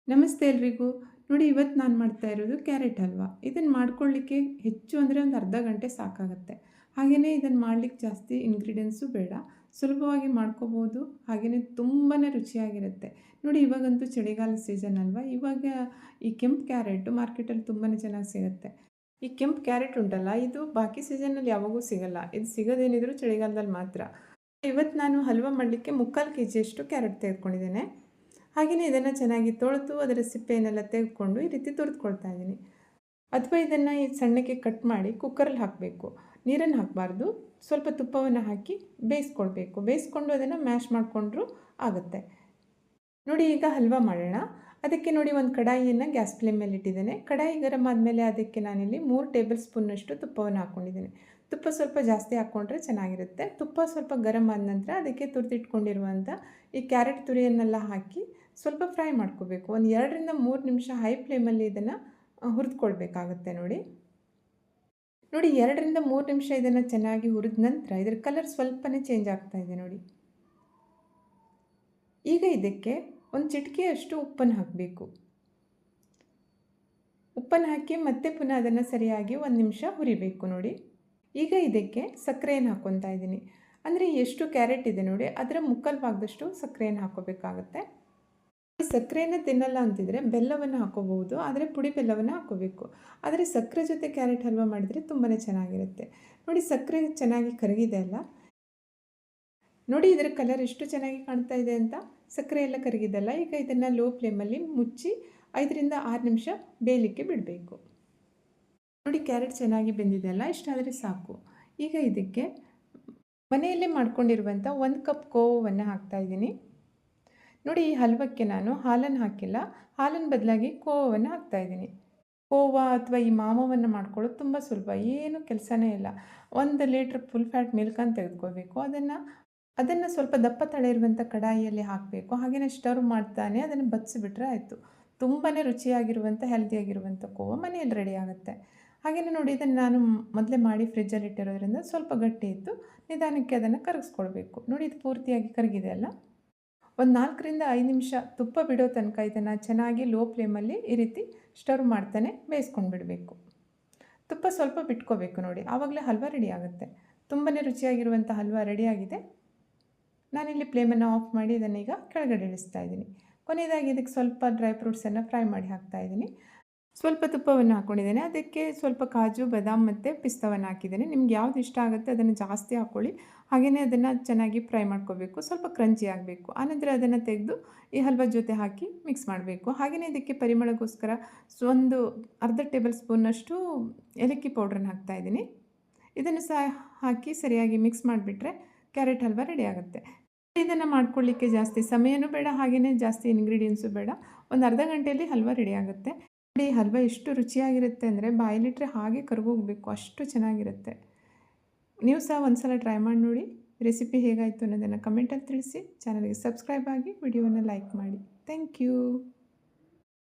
ನಮಸ್ತೆ ಎಲ್ರಿಗೂ. ನೋಡಿ ಇವತ್ತು ನಾನು ಮಾಡ್ತಾ ಇರೋದು ಕ್ಯಾರೆಟ್ ಹಲ್ವಾ. ಇದನ್ನು ಮಾಡ್ಕೊಳ್ಳಿಕ್ಕೆ ಹೆಚ್ಚು ಅಂದರೆ ಒಂದು ಅರ್ಧ ಗಂಟೆ ಸಾಕಾಗುತ್ತೆ. ಹಾಗೆಯೇ ಇದನ್ನು ಮಾಡಲಿಕ್ಕೆ ಜಾಸ್ತಿ ಇಂಗ್ರೀಡಿಯೆಂಟ್ಸು ಬೇಡ. ಸುಲಭವಾಗಿ ಮಾಡ್ಕೋಬೋದು. ಹಾಗೆಯೇ ತುಂಬಾ ರುಚಿಯಾಗಿರುತ್ತೆ. ನೋಡಿ ಇವಾಗಂತೂ ಚಳಿಗಾಲದ ಸೀಸನ್ ಅಲ್ವಾ. ಇವಾಗ ಈ ಕೆಂಪು ಕ್ಯಾರೆಟು ಮಾರ್ಕೆಟಲ್ಲಿ ತುಂಬಾ ಚೆನ್ನಾಗಿ ಸಿಗುತ್ತೆ. ಈ ಕೆಂಪು ಕ್ಯಾರೆಟ್ ಉಂಟಲ್ಲ, ಇದು ಬಾಕಿ ಸೀಸನ್ನಲ್ಲಿ ಯಾವಾಗೂ ಸಿಗಲ್ಲ. ಇದು ಸಿಗೋದೇನಿದ್ರು ಚಳಿಗಾಲದಲ್ಲಿ ಮಾತ್ರ. ಇವತ್ತು ನಾನು ಹಲ್ವಾ ಮಾಡಲಿಕ್ಕೆ 3/4 ಕೆಜಿಯಷ್ಟು ಕ್ಯಾರೆಟ್ ತೆಗೆದುಕೊಂಡಿದ್ದೇನೆ. ಹಾಗೆಯೇ ಇದನ್ನು ಚೆನ್ನಾಗಿ ತೊಳೆದು ಅದರ ಸಿಪ್ಪೆಯನ್ನೆಲ್ಲ ತೆಗೆದುಕೊಂಡು ಈ ರೀತಿ ತುರಿದುಕೊಳ್ತಾ ಇದ್ದೀನಿ. ಅಥವಾ ಇದನ್ನು ಈ ಸಣ್ಣಕ್ಕೆ ಕಟ್ ಮಾಡಿ ಕುಕ್ಕರಲ್ಲಿ ಹಾಕಬೇಕು. ನೀರನ್ನು ಹಾಕಬಾರ್ದು. ಸ್ವಲ್ಪ ತುಪ್ಪವನ್ನು ಹಾಕಿ ಬೇಯಿಸ್ಕೊಳ್ಬೇಕು. ಬೇಯಿಸ್ಕೊಂಡು ಅದನ್ನು ಮ್ಯಾಶ್ ಮಾಡಿಕೊಂಡ್ರೂ ಆಗುತ್ತೆ. ನೋಡಿ ಈಗ ಹಲ್ವಾ ಮಾಡೋಣ. ಅದಕ್ಕೆ ನೋಡಿ ಒಂದು ಕಡಾಯಿಯನ್ನು ಗ್ಯಾಸ್ ಫ್ಲೇಮ್ ಮೇಲೆ ಇಟ್ಟಿದ್ದೇನೆ. ಕಡಾಯಿ ಗರಂ ಆದಮೇಲೆ ಅದಕ್ಕೆ ನಾನಿಲ್ಲಿ 3 ಟೇಬಲ್ ಸ್ಪೂನಷ್ಟು ತುಪ್ಪವನ್ನು ಹಾಕ್ಕೊಂಡಿದ್ದೇನೆ. ತುಪ್ಪ ಸ್ವಲ್ಪ ಜಾಸ್ತಿ ಹಾಕ್ಕೊಂಡ್ರೆ ಚೆನ್ನಾಗಿರುತ್ತೆ. ತುಪ್ಪ ಸ್ವಲ್ಪ ಗರಂ ಆದ ನಂತರ ಅದಕ್ಕೆ ತುರಿದಿಟ್ಕೊಂಡಿರುವಂಥ ಈ ಕ್ಯಾರೆಟ್ ತುರಿಯನ್ನೆಲ್ಲ ಹಾಕಿ ಸ್ವಲ್ಪ ಫ್ರೈ ಮಾಡ್ಕೋಬೇಕು. ಒಂದು 2ರಿಂದ 3 ನಿಮಿಷ ಹೈ ಫ್ಲೇಮಲ್ಲಿ ಇದನ್ನು ಹುರಿದುಕೊಳ್ಬೇಕಾಗತ್ತೆ ನೋಡಿ. 2ರಿಂದ 3 ನಿಮಿಷ ಇದನ್ನು ಚೆನ್ನಾಗಿ ಹುರಿದ ನಂತರ ಇದರ ಕಲರ್ ಸ್ವಲ್ಪನೇ ಚೇಂಜ್ ಆಗ್ತಾ ಇದೆ ನೋಡಿ. ಈಗ ಇದಕ್ಕೆ ಒಂದು ಚಿಟಿಕೆಯಷ್ಟು ಉಪ್ಪನ್ನು ಹಾಕಬೇಕು. ಉಪ್ಪನ್ನು ಹಾಕಿ ಮತ್ತೆ ಪುನಃ ಅದನ್ನು ಸರಿಯಾಗಿ 1 ನಿಮಿಷ ಹುರಿಬೇಕು ನೋಡಿ. ಈಗ ಇದಕ್ಕೆ ಸಕ್ಕರೆಯನ್ನು ಹಾಕ್ಕೊತಾ ಇದ್ದೀನಿ. ಅಂದರೆ ಎಷ್ಟು ಕ್ಯಾರೆಟ್ ಇದೆ ನೋಡಿ, ಅದರ 3/4 ಭಾಗದಷ್ಟು ಸಕ್ಕರೆಯನ್ನು ಹಾಕ್ಕೋಬೇಕಾಗತ್ತೆ. ಸಕ್ಕರೆಯನ್ನು ತಿನ್ನಲ್ಲ ಅಂತಿದ್ರೆ ಬೆಲ್ಲವನ್ನು ಹಾಕೋಬಹುದು, ಆದರೆ ಪುಡಿ ಬೆಲ್ಲವನ್ನು ಹಾಕೋಬೇಕು. ಆದರೆ ಸಕ್ಕರೆ ಜೊತೆ ಕ್ಯಾರೆಟ್ ಹಲ್ವಾ ಮಾಡಿದರೆ ತುಂಬಾ ಚೆನ್ನಾಗಿರುತ್ತೆ ನೋಡಿ. ಸಕ್ಕರೆ ಚೆನ್ನಾಗಿ ಕರಗಿದೆ ಅಲ್ಲ ನೋಡಿ, ಇದರ ಕಲರ್ ಎಷ್ಟು ಚೆನ್ನಾಗಿ ಕಾಣ್ತಾ ಇದೆ ಅಂತ. ಸಕ್ಕರೆ ಎಲ್ಲ ಕರಗಿದಲ್ಲ. ಈಗ ಇದನ್ನು ಲೋ ಫ್ಲೇಮಲ್ಲಿ ಮುಚ್ಚಿ 5ರಿಂದ 6 ನಿಮಿಷ ಬೇಯಲಿಕ್ಕೆ ಬಿಡಬೇಕು ನೋಡಿ. ಕ್ಯಾರೆಟ್ ಚೆನ್ನಾಗಿ ಬೆಂದಿದೆ ಅಲ್ಲ, ಇಷ್ಟಾದರೆ ಸಾಕು. ಈಗ ಇದಕ್ಕೆ ಮನೆಯಲ್ಲೇ ಮಾಡ್ಕೊಂಡಿರುವಂಥ 1 ಕಪ್ ಕೋವವನ್ನು ಹಾಕ್ತಾಯಿದ್ದೀನಿ ನೋಡಿ. ಈ ಹಲ್ವಕ್ಕೆ ನಾನು ಹಾಲನ್ನು ಹಾಕಿಲ್ಲ, ಹಾಲಿನ ಬದಲಾಗಿ ಕೋವವನ್ನು ಹಾಕ್ತಾಯಿದ್ದೀನಿ. ಕೋವಾ ಅಥವಾ ಈ ಮಾವನ್ನು ಮಾಡ್ಕೊಳ್ಳೋದು ತುಂಬ ಸುಲಭ, ಏನು ಕೆಲಸನೇ ಇಲ್ಲ. 1 ಲೀಟ್ರ್ ಫುಲ್ ಫ್ಯಾಟ್ ಮಿಲ್ಕನ್ನು ತೆಗೆದುಕೋಬೇಕು. ಅದನ್ನು ಸ್ವಲ್ಪ ದಪ್ಪ ತಳ ಇರುವಂಥ ಕಡಾಯಿಯಲ್ಲಿ ಹಾಕಬೇಕು. ಹಾಗೆಯೇ ಸ್ಟರ್ವ್ ಮಾಡ್ತಾನೆ ಅದನ್ನು ಬಚ್ಚಿಬಿಟ್ರೆ ಆಯಿತು. ತುಂಬಾ ರುಚಿಯಾಗಿರುವಂಥ ಹೆಲ್ದಿಯಾಗಿರುವಂಥ ಕೋವಾ ಮನೆಯಲ್ಲಿ ರೆಡಿ ಆಗುತ್ತೆ. ಹಾಗೆಯೇ ನೋಡಿ, ಇದನ್ನು ನಾನು ಮೊದಲೇ ಮಾಡಿ ಫ್ರಿಜ್ಜಲ್ಲಿ ಇಟ್ಟಿರೋದ್ರಿಂದ ಸ್ವಲ್ಪ ಗಟ್ಟಿ ಇತ್ತು. ನಿಧಾನಕ್ಕೆ ಅದನ್ನು ಕರಗಿಸ್ಕೊಳ್ಬೇಕು ನೋಡಿ. ಇದು ಪೂರ್ತಿಯಾಗಿ ಕರಗಿದೆ ಅಲ್ಲ. ಒಂದು 4ರಿಂದ 5 ನಿಮಿಷ ತುಪ್ಪ ಬಿಡೋ ತನಕ ಇದನ್ನು ಚೆನ್ನಾಗಿ ಲೋ ಫ್ಲೇಮಲ್ಲಿ ಈ ರೀತಿ ಸ್ಟರ್ವ್ ಮಾಡ್ತಾನೆ ಬೇಯಿಸ್ಕೊಂಡು ಬಿಡಬೇಕು. ತುಪ್ಪ ಸ್ವಲ್ಪ ಬಿಟ್ಕೋಬೇಕು ನೋಡಿ, ಆವಾಗಲೇ ಹಲ್ವಾ ರೆಡಿ ಆಗುತ್ತೆ. ತುಂಬಾ ರುಚಿಯಾಗಿರುವಂಥ ಹಲ್ವಾ ರೆಡಿಯಾಗಿದೆ. ನಾನಿಲ್ಲಿ ಫ್ಲೇಮನ್ನು ಆಫ್ ಮಾಡಿ ಇದನ್ನೀಗ ಕೆಳಗಡೆ ಇಳಿಸ್ತಾ ಇದ್ದೀನಿ. ಕೊನೆಯದಾಗಿ ಇದಕ್ಕೆ ಸ್ವಲ್ಪ ಡ್ರೈ ಫ್ರೂಟ್ಸನ್ನು ಫ್ರೈ ಮಾಡಿ ಹಾಕ್ತಾಯಿದ್ದೀನಿ. ಸ್ವಲ್ಪ ತುಪ್ಪವನ್ನು ಹಾಕ್ಕೊಂಡಿದ್ದೇನೆ. ಅದಕ್ಕೆ ಸ್ವಲ್ಪ ಕಾಜು, ಬಾದಾಮ್ ಮತ್ತು ಪಿಸ್ತಾವನ್ನು ಹಾಕಿದ್ದೇನೆ. ನಿಮ್ಗೆ ಯಾವ್ದು ಇಷ್ಟ ಆಗುತ್ತೆ ಅದನ್ನು ಜಾಸ್ತಿ ಹಾಕ್ಕೊಳ್ಳಿ. ಹಾಗೆಯೇ ಅದನ್ನು ಚೆನ್ನಾಗಿ ಫ್ರೈ ಮಾಡ್ಕೋಬೇಕು. ಸ್ವಲ್ಪ ಕ್ರಂಚಿ ಆಗಬೇಕು. ಆನಂತರ ಅದನ್ನು ತೆಗೆದು ಈ ಹಲ್ವಾ ಜೊತೆ ಹಾಕಿ ಮಿಕ್ಸ್ ಮಾಡಬೇಕು. ಹಾಗೆಯೇ ಇದಕ್ಕೆ ಪರಿಮಳಗೋಸ್ಕರ ಒಂದು ಅರ್ಧ ಟೇಬಲ್ ಸ್ಪೂನಷ್ಟು ಏಲಕ್ಕಿ ಪೌಡ್ರನ್ನು ಹಾಕ್ತಾಯಿದ್ದೀನಿ. ಇದನ್ನು ಸಹ ಹಾಕಿ ಸರಿಯಾಗಿ ಮಿಕ್ಸ್ ಮಾಡಿಬಿಟ್ರೆ ಕ್ಯಾರೆಟ್ ಹಲ್ವಾ ರೆಡಿ ಆಗುತ್ತೆ. ಇದನ್ನು ಮಾಡ್ಕೊಳ್ಳಿಕ್ಕೆ ಜಾಸ್ತಿ ಸಮಯನೂ ಬೇಡ, ಹಾಗೆಯೇ ಜಾಸ್ತಿ ಇಂಗ್ರೀಡಿಯೆಂಟ್ಸು ಬೇಡ. ಒಂದು ಅರ್ಧ ಗಂಟೆಯಲ್ಲಿ ಹಲ್ವಾ ರೆಡಿ ಆಗುತ್ತೆ ನೋಡಿ. ಹಲ್ವಾ ಎಷ್ಟು ರುಚಿಯಾಗಿರುತ್ತೆ ಅಂದರೆ ಬಾಯಲ್ಲಿಟ್ಟರೆ ಹಾಗೆ ಕರಗೋಗಬೇಕು, ಅಷ್ಟು ಚೆನ್ನಾಗಿರುತ್ತೆ. ನೀವು ಸಹ ಒಂದು ಸಲ ಟ್ರೈ ಮಾಡಿ ನೋಡಿ. ರೆಸಿಪಿ ಹೇಗಾಯಿತು ಅನ್ನೋದನ್ನು ಕಮೆಂಟಲ್ಲಿ ತಿಳಿಸಿ. ಚಾನಲ್ಗೆ ಸಬ್ಸ್ಕ್ರೈಬ್ ಆಗಿ ವಿಡಿಯೋವನ್ನು ಲೈಕ್ ಮಾಡಿ. Thank you.